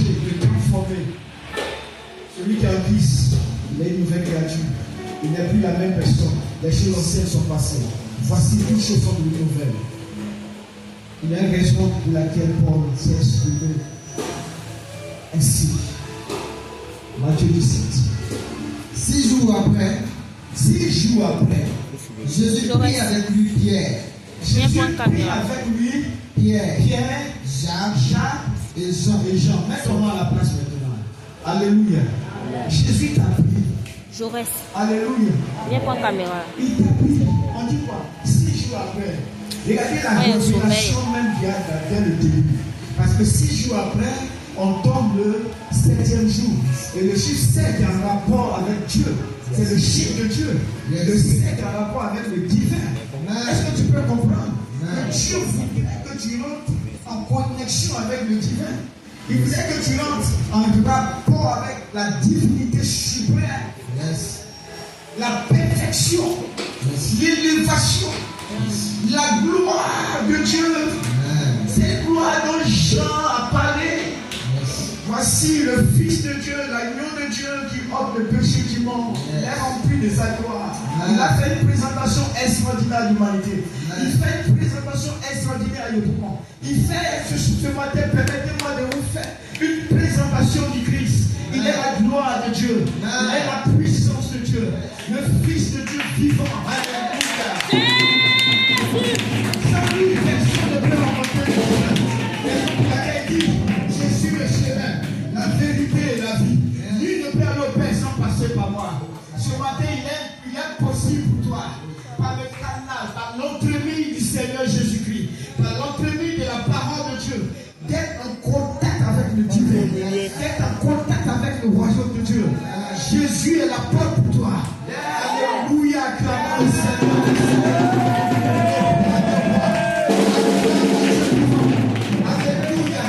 changer, de transformer. Celui qui est en Christ, il est une nouvelle créature. Il n'est plus la même personne. Les choses anciennes sont passées. Voici toutes choses sont devenues nouvelles. Il y a une raison pour laquelle Paul s'est exprimé ainsi. Matthieu 17. 6 jours après, Jésus prit avec lui Pierre. Jésus prit avec lui Pierre, Jacques et Jean. Mets-toi à la place maintenant. Alléluia. Jésus t'a pris. Jaurès. Alléluia. Viens prendre la caméra. Il t'a pris. On dit quoi? 6 jours après. Regardez la révélation même qu'il y a dans le début. Parce que 6 jours après, on tombe le 7e jour. Et le chiffre 7 est en rapport avec Dieu. C'est le chiffre de Dieu. Le 7 est en rapport avec le divin. Est-ce que tu peux comprendre? Que Dieu voudrait que tu rentres en connexion avec le divin. Il voudrait que tu rentres en rapport avec la divinité suprême. La perfection. L'élévation. La gloire de Dieu. Cette gloire dont Jean a parlé. Voici le Fils de Dieu, l'agneau de Dieu qui ôte le péché du monde. Il est rempli de sa gloire. Il a fait une présentation extraordinaire à l'humanité. Il fait une présentation extraordinaire à l'autrement. Il fait ce matin, permettez-moi de vous faire une présentation du Christ. Il est la gloire de Dieu. Il est la puissance de Dieu. Le Fils de Dieu vivant. Alléluia. Sans lui, personne ne peut rencontrer le Dieu. Et donc, il dit, je suis le chemin, la vérité et la vie. Lui ne peut aller au Père sans passer par moi. Ce matin, il est possible pour toi, par le canal, par l'entremise du Seigneur Jésus-Christ, par l'entremise de la parole de Dieu, d'être en contact avec le divin, d'être en contact avec le royaume de Dieu. Jésus est la porte pour toi. Alléluia, acclamons le Seigneur. Alléluia.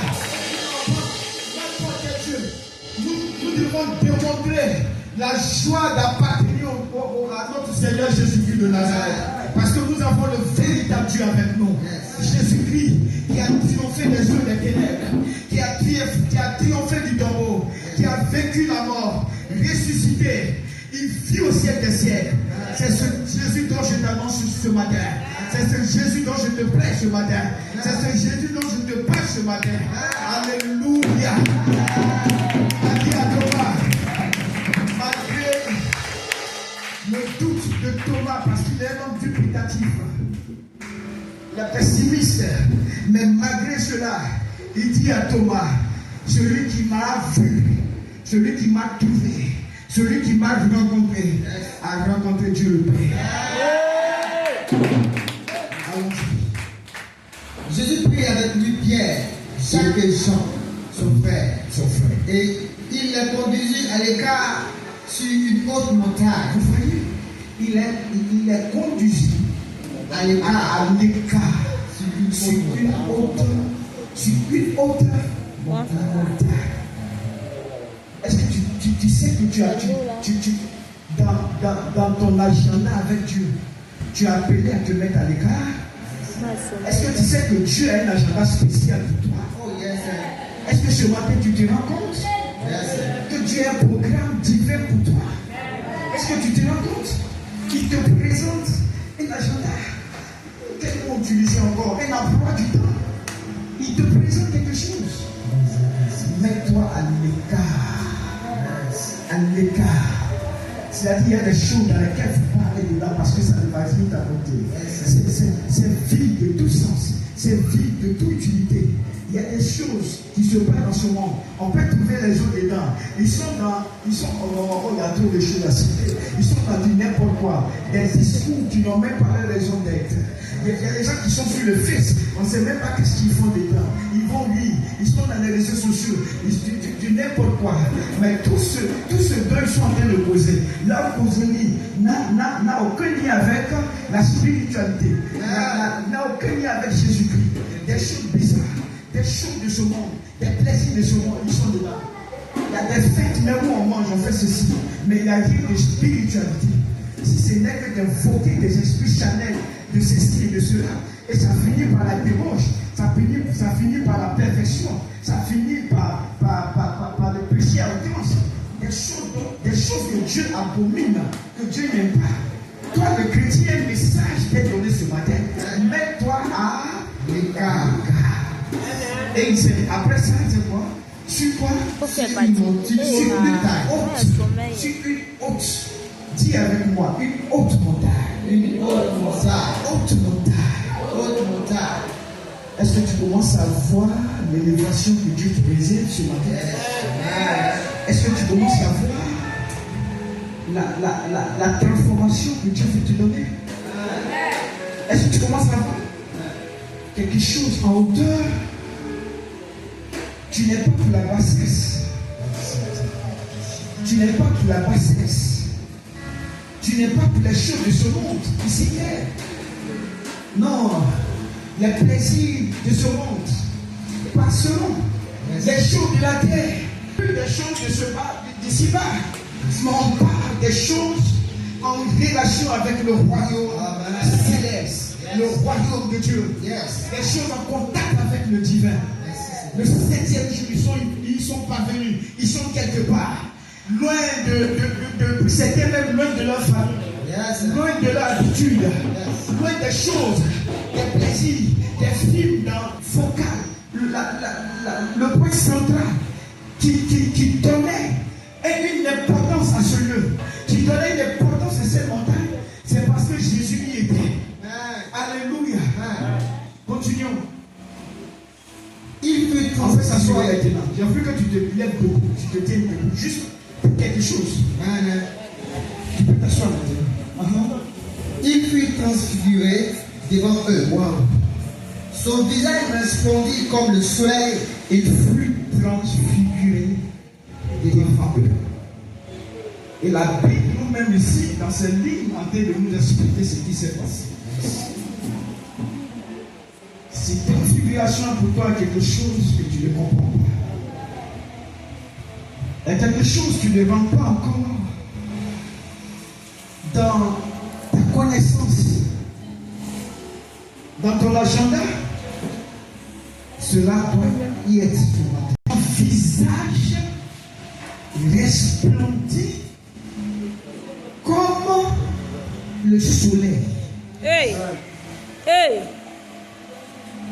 Nous devons démontrer la joie d'appartenir à notre Seigneur Jésus-Christ de Nazareth. Parce que nous avons le véritable Dieu avec nous. Jésus-Christ qui a triomphé des œuvres des ténèbres, qui a triomphé du tombeau, qui a vaincu la mort, ressuscité. Il vit au siècle des siècles. C'est ce Jésus dont je t'annonce ce matin. C'est ce Jésus dont je te prêche ce matin. C'est ce Jésus dont je te prêche ce matin. Alléluia. Dis à Thomas, malgré le doute de Thomas, parce qu'il est un homme dubitatif, il est pessimiste, mais malgré cela, il dit à Thomas, celui qui m'a vu, celui qui m'a trouvé, celui qui m'a rencontré, a rencontré Dieu le Père. Jésus prit avec lui Pierre, Jacques et Jean, son frère. Et il les conduisit à l'écart sur une haute montagne. Vous voyez, il est conduit à l'écart sur une haute montagne. Est-ce que tu sais que tu as dans ton agenda avec Dieu, tu as appelé à te mettre à l'écart? Est-ce que tu sais que Dieu a un agenda spécial pour toi? Oh yes, est-ce que ce matin tu te rends compte que Dieu a un programme divin pour toi? Est-ce que tu te rends compte qu'il te présente un agenda? Quel mot utiliser encore? Un emploi du temps. Il te présente quelque chose. Mets-toi à l'écart. À l'écart. C'est-à-dire qu'il y a des choses dans lesquelles il faut pas aller dedans parce que ça ne va vite à côté. C'est vide de tout sens. C'est vide de toute utilité. Il y a des choses qui se passent dans ce monde. On peut trouver les gens dedans. Il y a trop de choses à citer. Ils sont dans du n'importe quoi. Des discours qui n'ont même pas la raison d'être. Il y a des gens qui sont sur le Face. On ne sait même pas qu'est-ce qu'ils font dedans. Ils vont lire. Ils sont dans les réseaux sociaux. Du n'importe quoi. Mais tout ce dont ils sont en train de poser, leur causerie n'a aucun lien avec la spiritualité. N'a aucun lien avec Jésus-Christ. Des choses bizarres. Des choses de ce monde, des plaisirs de ce monde, ils sont dedans. Il y a des fêtes, même où on mange, on fait ceci. Mais il n'y a rien de spiritualité. Si ce n'est que d'invoquer des esprits charnels de ceci et de cela. Et ça finit par la débauche, ça finit par la perfection, ça finit par Dieu abomine, que Dieu n'aime pas. Toi, le chrétien, le message t'est donné ce matin. Mets-toi à l'écart. Et il dit, après ça, c'est quoi? Sur quoi? Sur une une haute. Sur une haute. Dis avec moi, une haute montagne. Une haute montagne. Haute montagne. Haute montagne. Est-ce que tu commences à voir l'élévation que Dieu te réserve ce matin? Est-ce que tu commences à voir la transformation que Dieu veut te donner? Est-ce que tu commences à voir quelque chose en hauteur? Tu n'es pas pour la bassesse. Tu n'es pas pour la bassesse. Tu n'es pas pour les choses de ce monde. Ici, non. Les plaisirs de ce monde passeront. Les choses de la terre, plus des choses d'ici-bas. Mais on parle des choses en relation avec le royaume céleste, le royaume de Dieu. Des choses en contact avec le divin. Le 7e jour, ils sont parvenus. Ils sont quelque part. Loin de c'était même loin de leur famille. Loin de leur habitude. Loin des choses, des plaisirs, des films focales. Le point central qui donnait une importance à ce lieu, qui donnait une importance à cette montagne, c'est parce que Jésus y était. Alléluia. Continuons. Il veut en fait s'assurer maintenant. J'ai vu que tu te lèves beaucoup, tu te tiens debout, juste pour quelque chose. Tu peux t'asseoir maintenant. Il fut transfiguré devant eux. Wow. Son visage resplendit comme le soleil. Il fut transfiguré devant eux. Et la Bible, nous-mêmes ici, dans cette ligne, en train de nous expliquer ce qui s'est passé. Cette transfiguration pour toi est quelque chose que tu ne comprends pas. Il y a quelque chose que tu ne rentres pas encore dans ta connaissance, dans ton agenda. Cela doit y être. Ton visage resplendit comme le soleil. Hey! Hey!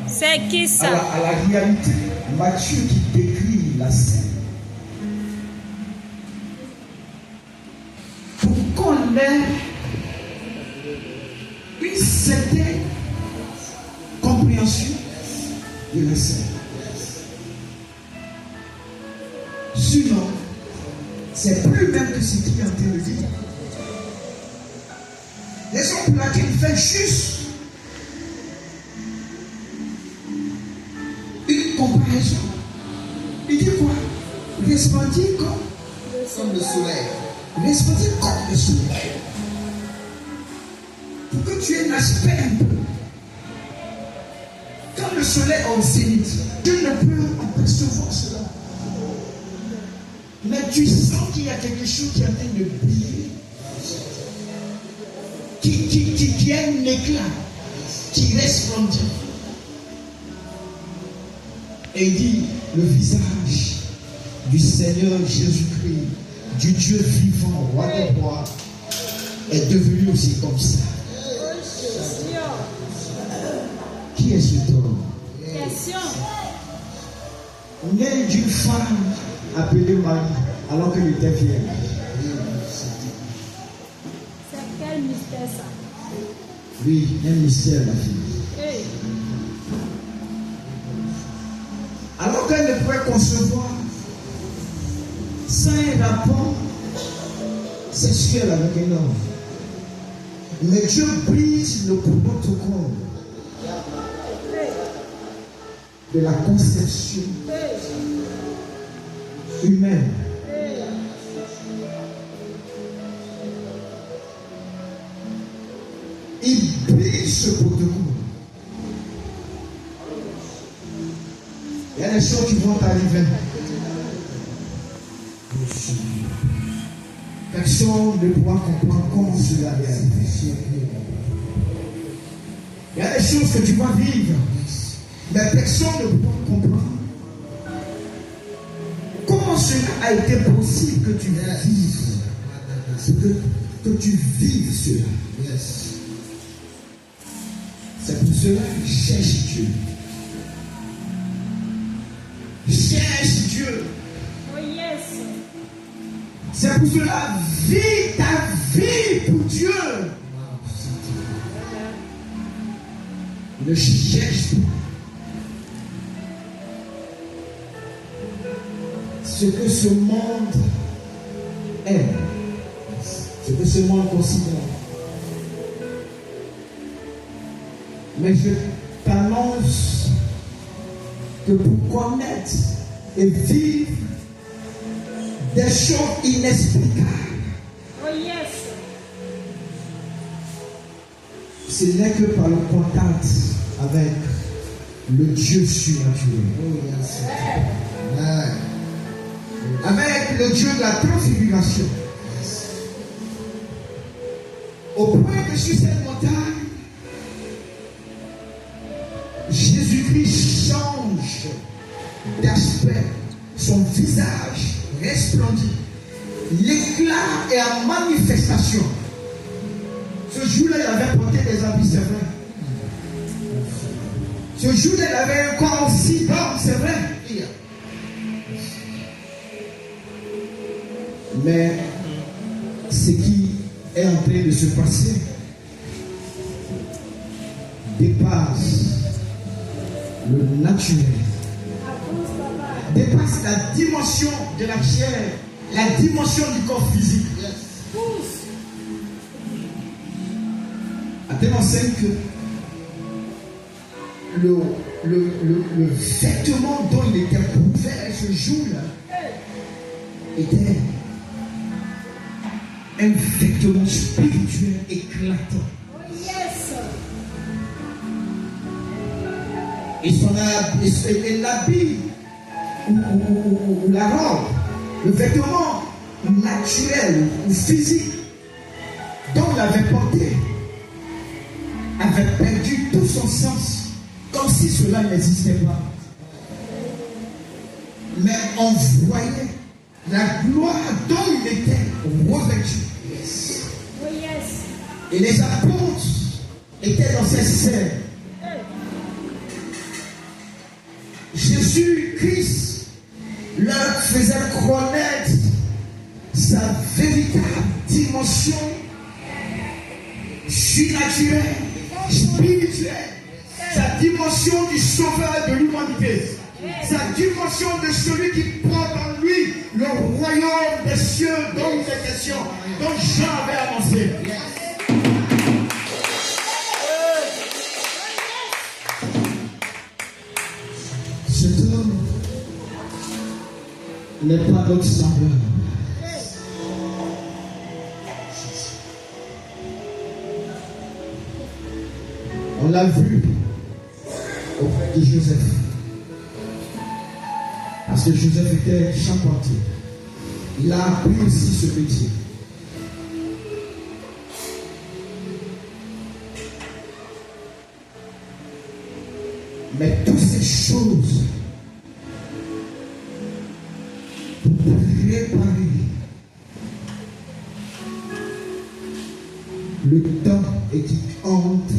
C'est qui ça? À la réalité, Matthieu qui décrit la scène. Pour qu'on ait une certaine compréhension de la scène. Sinon, c'est plus même que ce qu'il est en train de dire. Raison pour laquelle il fait juste une comparaison. Il dit quoi? Resplendir Comme le soleil. Resplendir comme le soleil. Pour que tu aies un aspect un peu. Quand le soleil est au zénith, tu ne peux apercevoir cela. Mais tu sens qu'il y a quelque chose qui est en train de briller. Qui a un éclat. Qui resplendit. Et il dit, le visage du Seigneur Jésus-Christ, du Dieu vivant, roi des rois, est devenu aussi comme ça. Qui est cet homme? Né d'une femme appelée Marie, alors qu'elle était vierge. C'est quel mystère ça? Oui, un mystère, ma fille. Hey! Alors qu'elle ne pouvait concevoir sans un rapport sexuel avec un homme. Mais Dieu brise le protocole de la conception humaine. Il brise ce protocole. Il y a des choses qui vont arriver. Personne ne pourra comprendre comment cela est arrivé. Il y a des choses que tu vas vivre, mais personne ne pourra comprendre comment cela a été possible que tu vives. C'est que tu vives cela. Yes. C'est pour cela que cherche Dieu. Cherche Dieu. Oh yes. C'est pour cela, vis ta vie pour Dieu. Ne cherche pas ce que ce monde est, ce que ce monde considère. Mais je t'annonce que pour connaître et vivre des choses inexplicables, Oh yes. ce n'est que par le contact avec le Dieu surnaturel. Oh, yes. Amen. Avec le Dieu de la transfiguration. Au point que sur cette montagne, Jésus-Christ change d'aspect, son visage resplendit. L'éclat est en manifestation. Ce jour-là, il avait porté des habits, c'est vrai. Ce jour-là, il avait un corps aussi d'homme, c'est vrai. Mais ce qui est en train de se passer dépasse le naturel, dépasse la dimension de la chair, la dimension du corps physique. À tel enseigne que le vêtement dont il était couvert ce jour-là était un vêtement spirituel éclatant. Oh yes. Et l'habit ou la robe, le vêtement naturel ou physique dont il avait porté avait perdu tout son sens, comme si cela n'existait pas. Mais on voyait la gloire dont il était revêtu. Oh yes. Et les apôtres étaient dans cette scène. Jésus-Christ leur faisait connaître sa véritable dimension surnaturelle, spirituelle, sa dimension du sauveur de l'humanité, sa dimension de celui qui porte en lui le royaume des cieux dont il est question, dont Jean avait annoncé. Cet homme n'est pas notre semblable. On l'a vu auprès de Joseph. Parce que Joseph était charpentier. Il a appris aussi ce métier. Mais toutes ces choses pour préparer le temps et qui entre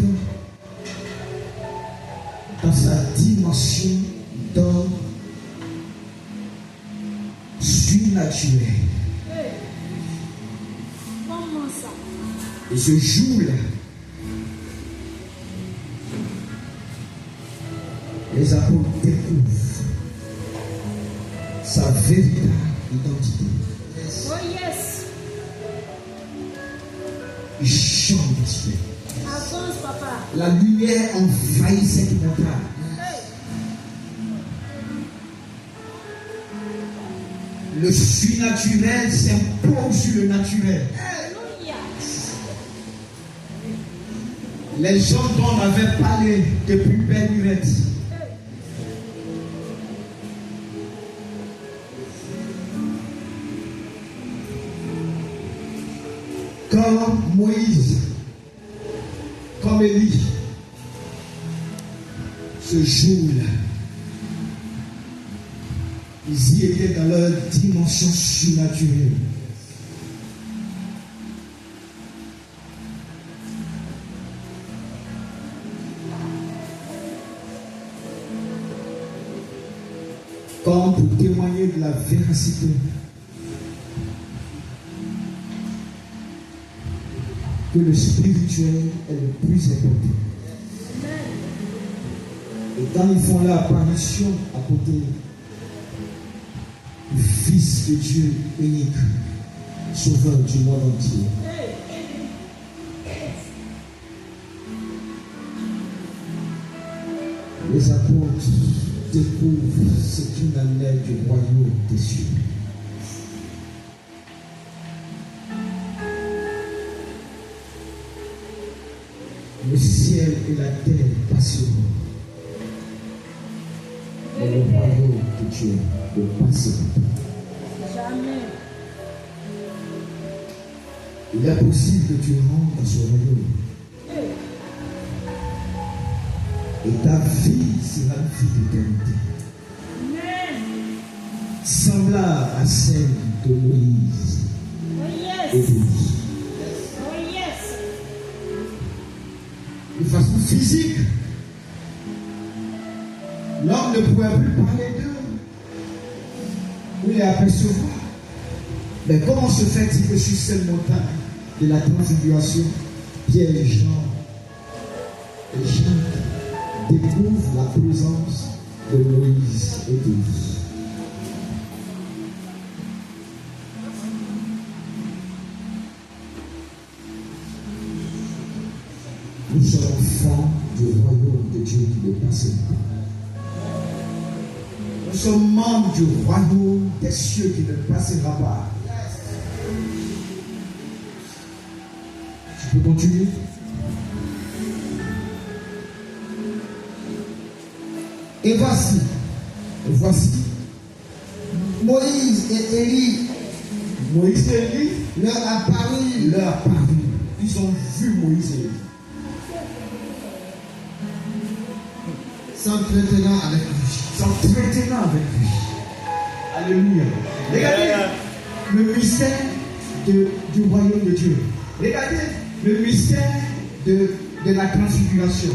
dans sa dimension d'homme surnaturel. Comment ça? Et ce jour-là, les apôtres découvrent sa véritable identité. Oh yes. Il change d'esprit. Avance, papa. La lumière envahit cette montagne. Le surnaturel s'impose sur le naturel. Alléluia. Les gens dont on avait parlé depuis belle lurette. Comme Moïse, comme Élie, ce jour-là, ils y étaient dans leur dimension surnaturelle. la véracité. Que le spirituel est le plus important. Et quand ils font l'apparition à côté du Fils de Dieu unique, Sauveur du monde entier, les apôtres découvrent ce qu'il en est du royaume des cieux. Le ciel et la terre passeront, mais le royaume de Dieu ne passera pas. Jamais. Il est possible que tu rentres dans ce royaume et ta vie sera une vie d'éternité, semblable à celle de Moïse Oh et yes. d'Élie. Oh yes. De façon physique, l'homme ne pouvait plus parler d'eux ou les apercevoir. Mais comment se fait-il que sur cette montagne de la transfiguration, Pierre et Jean découvrent la présence de Moïse et d'Élie? Nous sommes enfants du royaume de Dieu qui ne passe pas. Nous sommes membres du royaume des cieux qui ne passera pas. Tu peux continuer? Et voici, Moïse et Élie leur apparut. Ils ont vu Moïse et Élie. S'entretenant avec lui. Alléluia. Regardez le mystère du royaume de Dieu. Regardez le mystère de la transfiguration.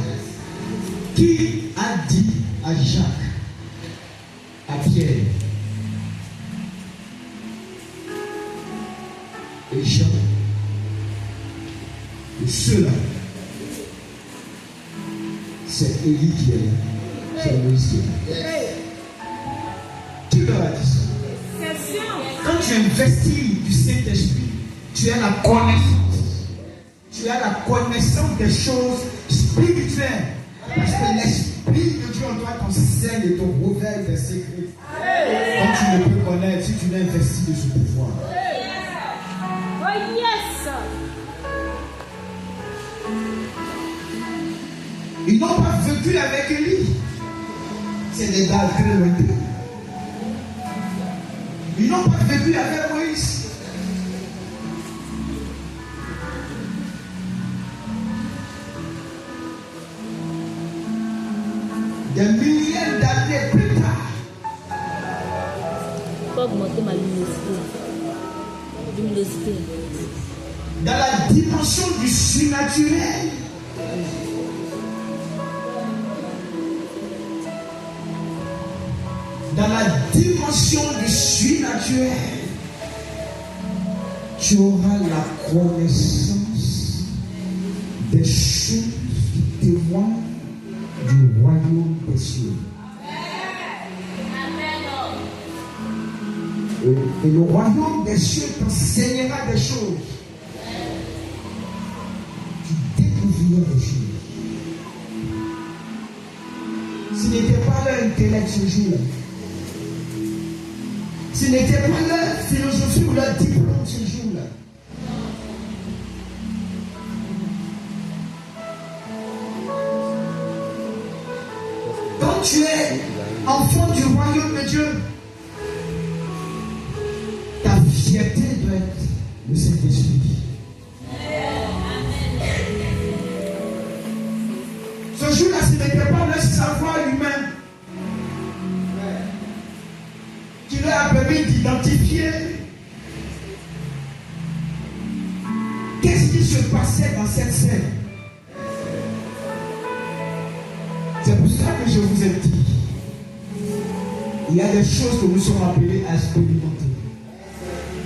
Qui a dit à Jacques, à Pierre et Jean, que ceux-là, c'est Élie qui est là, c'est Moïse qui est là? Qui leur a dit ça? Quand tu investis du Saint-Esprit, tu as la connaissance. Tu as la connaissance des choses spirituelles. Parce que l'Esprit de Dieu en toi t'enseigne et te révèle des secrets. Quand tu ne peux connaître, si tu n'as investi de ce pouvoir. Oh yes. Ils n'ont pas vécu avec Élie. C'est des gars très lointains. Ils n'ont pas vécu avec Moïse. Des milliers d'années plus tard. Faut augmenter ma luminosité. Dans la dimension du surnaturel. Dans la dimension du surnaturel, tu auras la connaissance des choses qui témoignent du royaume des cieux. Et le royaume des cieux t'enseignera des choses. Tu découvriras des choses. Ce n'était pas leur intellect ce jour-là. Ce n'était pas leur philosophie ou leur diplôme ce jour-là. Quand tu es enfant du royaume de Dieu, ta fierté doit être le Saint-Esprit. Ce jour-là, ce n'était pas le savoir humain qui leur a permis d'identifier qu'est-ce qui se passait dans cette scène. C'est pour ça que je vous ai dit, il y a des choses que nous sommes appelés à expérimenter.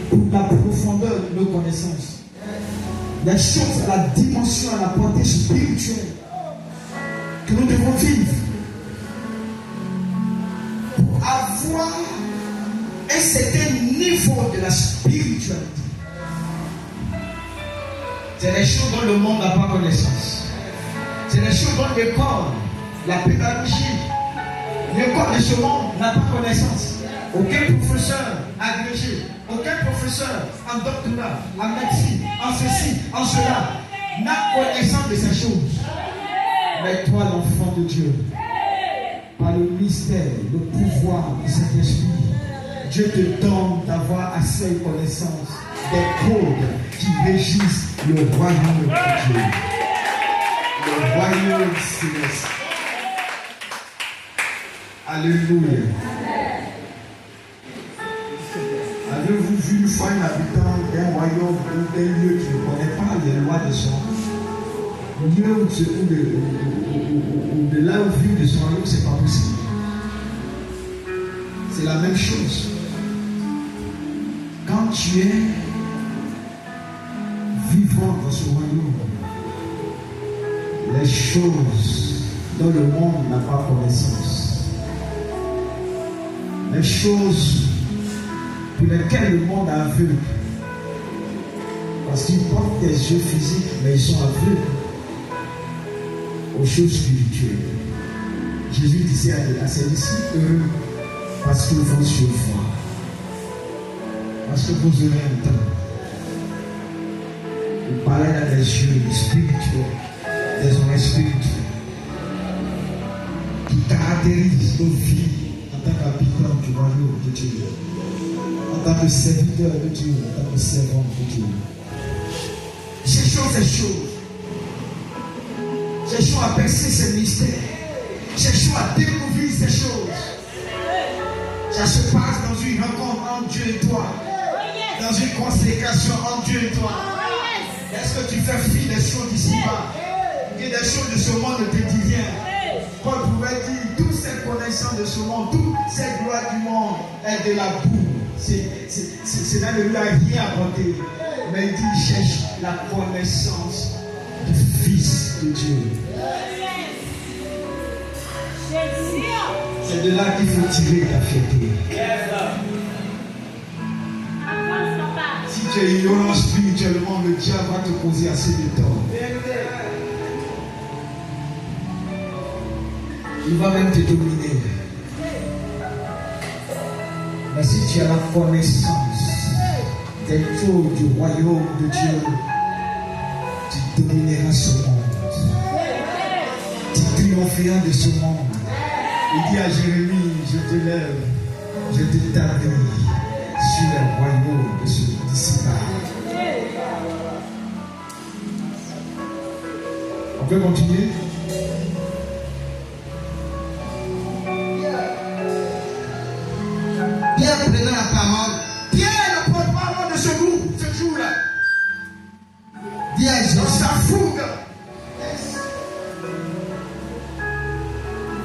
Pour la profondeur de nos connaissances. Les choses à la dimension, à la portée spirituelle que nous devons vivre. Pour avoir un certain niveau de la spiritualité. C'est des choses dont le monde n'a pas connaissance. C'est des choses dont l'école, la pédagogie, l'école de ce monde n'a pas connaissance. Aucun professeur agrégé, aucun professeur en doctorat, en médecine, en ceci, en cela, n'a connaissance de ces choses. Mais toi, l'enfant de Dieu, par le mystère, le pouvoir de cet esprit, Dieu te donne d'avoir assez de connaissance des codes qui régissent le royaume de Dieu. Le royaume céleste. Alléluia. Avez-vous vu une fois un habitant d'un royaume ou d'un lieu qui ne connaît pas les lois de son lieu ou de là où vit de son royaume, c'est pas possible. C'est la même chose. Quand tu es vivant dans ce royaume, les choses dont le monde n'a pas connaissance, les choses pour lesquelles le monde est aveugle, parce qu'ils portent des yeux physiques, mais ils sont aveugles aux choses spirituelles. Jésus disait à ses disciples, heureux, parce que vous serez voir, parce que vous aurez un temps. Vous parlez dans des yeux spirituels, des oreilles spirituelles, qui caractérisent nos vies en tant qu'habitants du royaume de Dieu, en tant que serviteur de Dieu, en tant que servant de Dieu. Cherchons ces choses. Cherchons à percer ces mystères. Cherchons à découvrir ces choses. Ça se passe dans une rencontre entre Dieu et toi. Dans une consécration entre Dieu et toi. Est-ce que tu fais fi des choses d'ici-bas? Que des choses de ce monde ne te disent rien. Paul pouvait dire, toutes ces connaissances de ce monde, toutes ces gloires du monde est de la boue. Ça ne lui a rien apporté. Mais il dit, cherche la connaissance du Fils de Dieu. C'est de là qu'il faut tirer ta fierté. Si tu es ignorant spirituellement, le diable va te poser assez de temps. Il va même te dominer. Mais si tu as la connaissance des choses du royaume de Dieu, tu domineras ce monde. Tu triompheras de ce monde. Il dit à Jérémie, je te lève, je t'établis sur le royaume de ce d'ici-bas. On peut continuer? Pierre prenant la parole. Pierre, le porte-parole de ce groupe, ce jour-là, Dit à Jésus. dans sa fougue,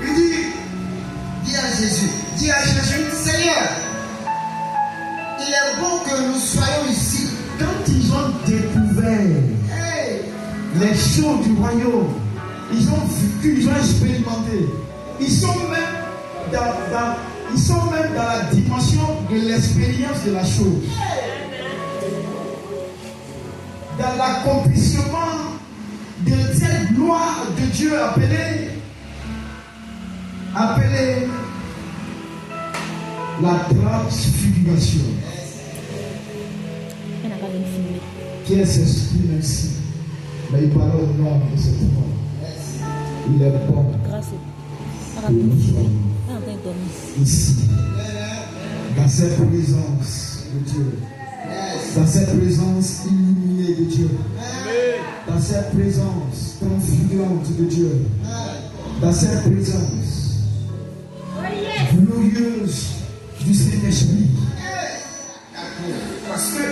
il Dit à Jésus. dit à Jésus, Seigneur, il est bon que nous soyons ici. quand ils ont découvert les choses du royaume, ils ont vécu, ils ont expérimenté, ils sont même dans la dimension de l'expérience de la chose, dans l'accomplissement de cette gloire de Dieu appelée la transfiguration. Pierre s'exprime ainsi, mais il parle au nom de cet homme. Il est bon que nous soyons ici, dans cette présence de Dieu, dans cette présence illuminée de Dieu, dans cette présence transfigurante de Dieu, dans cette présence glorieuse du Saint-Esprit. Parce que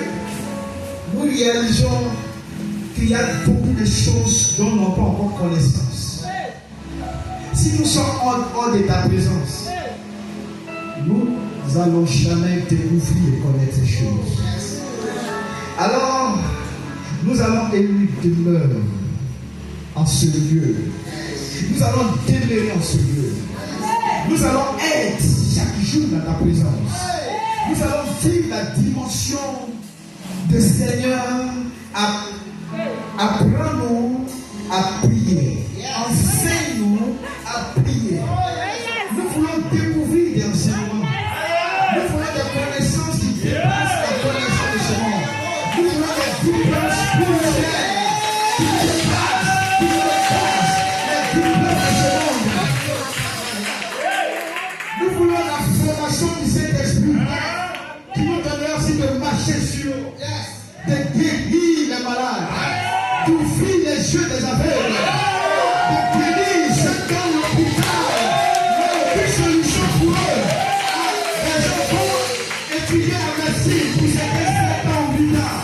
nous réalisons qu'il y a beaucoup de choses dont nous n'avons pas encore connaissance. Si nous sommes hors de ta présence, nous nous n'allons jamais découvrir et connaître ces choses. Alors, nous allons élever demeure en ce lieu. Nous allons demeurer en ce lieu. Nous allons être chaque jour dans ta présence. Nous allons vivre la dimension de Seigneur. Apprends-nous à prier. Enseigne-nous à prier. Nous voulons découvrir des enseignements. Nous voulons des connaissances qui dépassent la connaissance de ce monde. Nous voulons des diplômes spirituels qui dépassent les diplômes de ce monde. Nous voulons la formation du Saint-Esprit qui nous donne aussi de marcher sur, de guérir les malades, d'ouvrir les yeux des aveugles, de guérir ceux qui ont l'hôpital, mais aucune solution pour eux. Les enfants étudier la médecine pour certains 7 ans, 8 ans.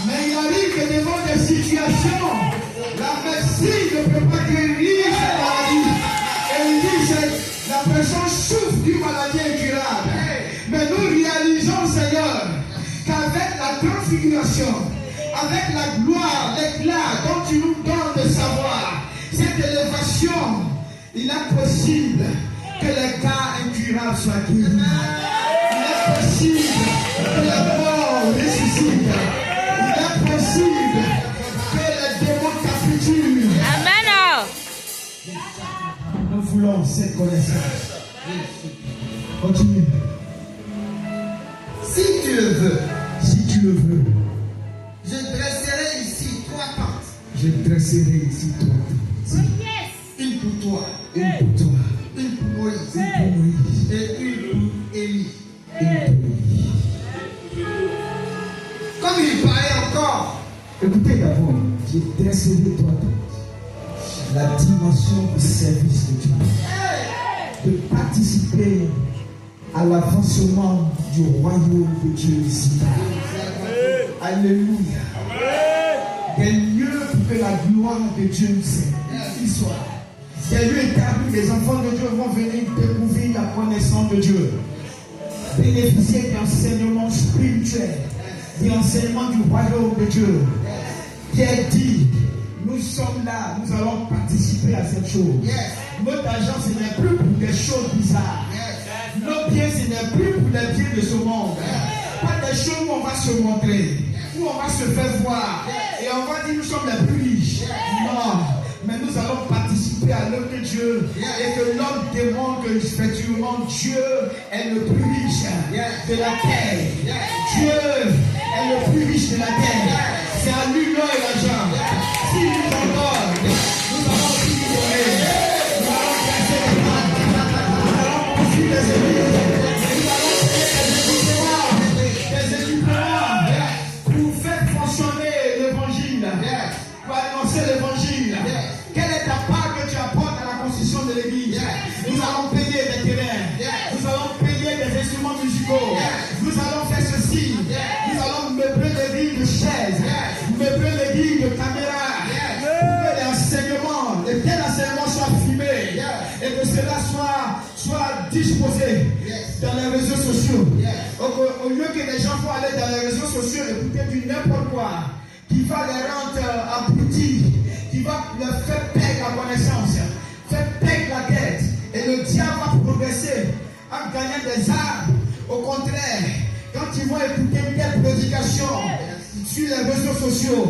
Mais il arrive que devant des situations, la médecine ne peut pas guérir cette maladie. Et il dit que la personne souffre d'une maladie incurable. Mais nous réalisons, Seigneur, qu'avec la transfiguration, avec la gloire, l'éclat dont tu nous donnes de savoir, cette élévation, il est possible que les cas incurables soient guéris. Il est possible que les morts ressuscitent. Il est possible que les démons capitulent. Amen. Nous voulons cette connaissance. Continue. Si tu le veux, Si tu le veux, je dresserai ici 3 tentes. je dresserai ici 3 tentes. Une pour toi, Une pour toi, une pour Moïse, une pour Moïse, et une pour Élie. une pour Moïse. Comme il parlait encore, Écoutez d'abord, je dresserai 3 tentes. La dimension du service de Dieu. De participer à l'avancement du royaume de Dieu ici. Alléluia. Des lieux pour que la gloire de Dieu y soit. Des lieux établis, les enfants de Dieu vont venir découvrir la connaissance de Dieu. Bénéficier d'enseignements spirituels, d'enseignements du royaume de Dieu. Pierre dit, nous sommes là, nous allons participer à cette chose. Notre argent, ce n'est plus pour des choses bizarres. Nos biens, ce n'est plus pour les biens de ce monde. Pas des choses où on va se montrer, où on va se faire voir. Et on va dire nous sommes les plus riches. Non, mais nous allons participer à l'œuvre de Dieu. Et que l'homme démontre que effectivement Dieu est le plus riche de la terre. Dieu est le plus riche de la terre. C'est à lui l'or et l'argent. S'il nous en donne, nous allons aussi lui donner. Nous allons casser les mains. Nous allons construire des églises. Nous allons créer des équipements pour faire fonctionner l'évangile. Pour annoncer l'évangile. Quelle est ta part que tu apportes à la construction de l'église? Nous allons payer des terrains. Nous allons payer des instruments musicaux. Nous allons faire ceci. Nous allons meubler l'église de chaises. Meubler l'église de caméras. Pour que l'enseignement, et que l'enseignement soit filmé. Et que cela soit disposé dans les réseaux sociaux. Au lieu que les gens vont aller dans les réseaux sociaux et écouter du n'importe quoi, qui va les rendre abrutis, qui va leur faire perdre la connaissance, faire perdre la tête. Et le diable va progresser en gagnant des armes. Au contraire, quand ils vont écouter une telle prédication sur les réseaux sociaux,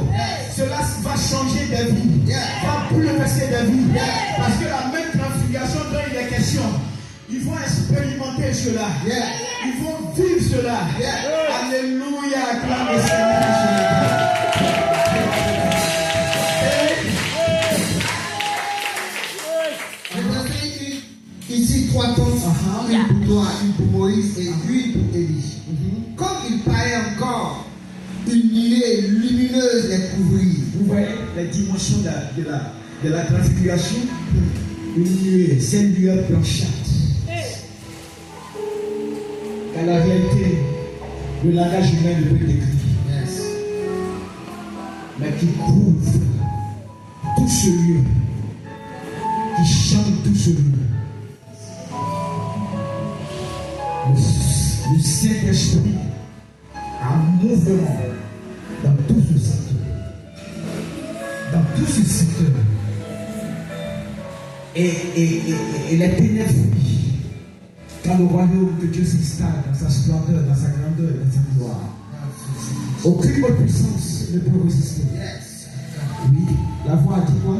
cela va changer des vies, va bouleverser des vies. Parce que la même transfiguration dont il est question, ils vont expérimenter cela. Ils vont vivre cela. Alléluia, acclame le Seigneur. je dresserai ici 3 tentes. Une pour toi, une pour Moïse, et une pour Élie. Comme il parlait encore, une nuée lumineuse les couvrit. Vous voyez les dimensions de la transfiguration. Une nuée, c'est une lueur blanchâtre. Car la réalité, le langage humain ne peut décrire. Mais qui couvre tout ce lieu, qui chante tout ce lieu. Le Le Saint-Esprit a un mouvement dans tout ce secteur. Dans tout ce secteur. Et les ténèbres fuient. Quand le royaume de Dieu s'installe dans sa splendeur, dans sa grandeur, dans sa gloire. Aucune autre puissance ne peut résister. Oui, la voix dit quoi?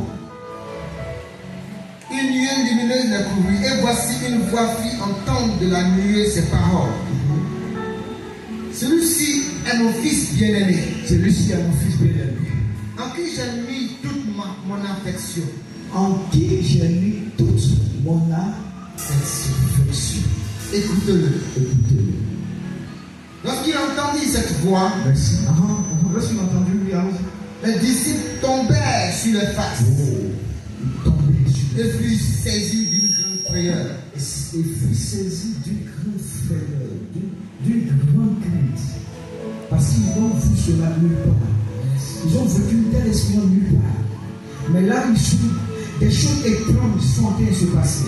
Une nuée lumineuse les couvrit, et voici une voix fit entendre de la nuée ces paroles. Celui-ci est mon fils bien-aimé. Celui-ci est mon fils bien-aimé. En qui j'ai mis toute mon affection. En qui j'ai mis toute mon affection. Écoutez-le. Écoutez-le. Lorsqu'il entendit cette voix, merci. Lorsqu'il a entendu, les disciples tombèrent sur les faces. Et furent saisis d'une grande frayeur. Et furent saisis d'une grande frayeur, d'une grande crainte. Parce qu'ils ont vu cela nulle part. Ils ont vécu une telle expérience nulle part. Mais là, des choses étranges sont en train de se passer.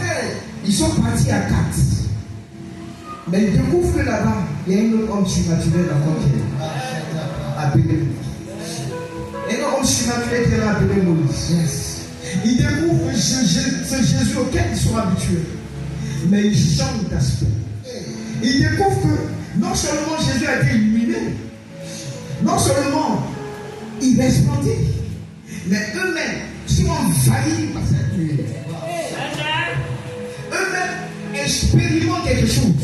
Ils sont partis à 4. Mais ils découvrent que là-bas, il y a un autre homme surnaturel dans le ciel. Appelé. Et un homme surnaturel qui est là appelé Moïse. Ils découvrent ce Jésus auquel ils sont habitués. Mais ils changent d'aspect. Ils découvrent que non seulement Jésus a été illuminé, non seulement il est splendide, mais eux-mêmes sont envahis par cette nuée. Eux-mêmes expérimentent quelque chose.